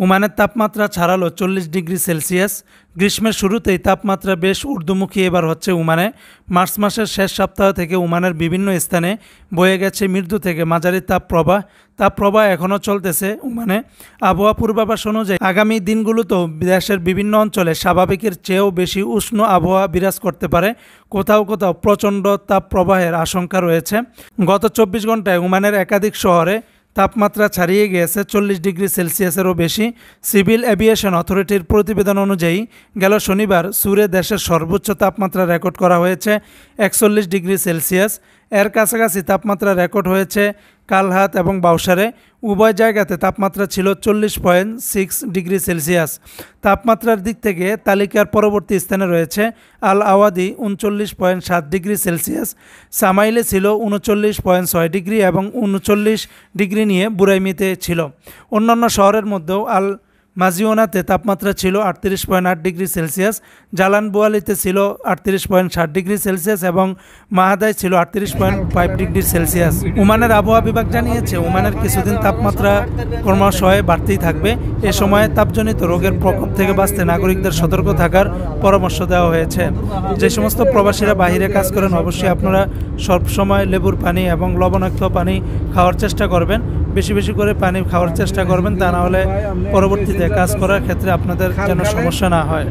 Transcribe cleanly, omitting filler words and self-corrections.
ওমানের তাপমাত্রা ছাড়ালো 40 ডিগ্রি সেলসিয়াস। গ্রীষ্মের শুরুতেই তাপমাত্রা বেশ ঊর্ধ্বমুখী এবার হচ্ছে ওমানে। মার্চ মাসের শেষ সপ্তাহ থেকে ওমানের বিভিন্ন স্থানে বয়ে গেছে মৃদু থেকে মাঝারি তাপপ্রবাহ এখনও চলতেছে ওমানে। আবহাওয়া পূর্বাভাস অনুযায়ী আগামী দিনগুলোতেও দেশের বিভিন্ন অঞ্চলে স্বাভাবিকের চেয়েও বেশি উষ্ণ আবহাওয়া বিরাজ করতে পারে। কোথাও কোথাও প্রচণ্ড তাপপ্রবাহের আশঙ্কা রয়েছে। গত 24 ঘন্টায় ওমানের একাধিক শহরে তাপমাত্রা ছাড়িয়ে গিয়েছে 40 ডিগ্রি সেলসিয়াসেরও বেশি। সিভিল এভিয়েশন অথরিটির প্রতিবেদন অনুযায়ী গেল শনিবার সুরে দেশের সর্বোচ্চ তাপমাত্রা রেকর্ড করা হয়েছে 41 ডিগ্রি সেলসিয়াস। এর কাছাকাছি তাপমাত্রা রেকর্ড হয়েছে কালহাত এবং বাউসারে। উভয় জায়গাতে তাপমাত্রা ছিল 40.6 ডিগ্রি সেলসিয়াস। তাপমাত্রার দিক থেকে তালিকার পরবর্তী স্থানে রয়েছে আল আওয়াদি 39.7 ডিগ্রি সেলসিয়াস, সামাইলে ছিল 39.6 ডিগ্রি এবং 39 ডিগ্রি নিয়ে বুরাইমিতে ছিল। অন্যান্য শহরের মধ্যেও আল মাজিওনাতে তাপমাত্রা ছিল 38.8 ডিগ্রি সেলসিয়াস, জালান বুয়ালিতে ছিল 38.7 ডিগ্রি সেলসিয়াস এবং মাহাদায় ছিল 38.5 ডিগ্রি সেলসিয়াস। ওমানের আবহাওয়া বিভাগ জানিয়েছে ওমানের কিছুদিন তাপমাত্রা ক্রমশঃ বাড়তেই থাকবে। এ সময়ে তাপজনিত রোগের প্রকোপ থেকে বাঁচতে নাগরিকদের সতর্ক থাকার পরামর্শ দেওয়া হয়েছে। যে সমস্ত প্রবাসীরা বাইরে কাজ করেন অবশ্যই আপনারা সবসময় লেবুর পানি এবং লবণাক্ত পানি খাওয়ার চেষ্টা করবেন। বেশি বেশি করে পানি খাওয়ার চেষ্টা করবেন, তা না হলে পরবর্তীতে কাজ করার ক্ষেত্রে আপনাদের যেন সমস্যা না হয়।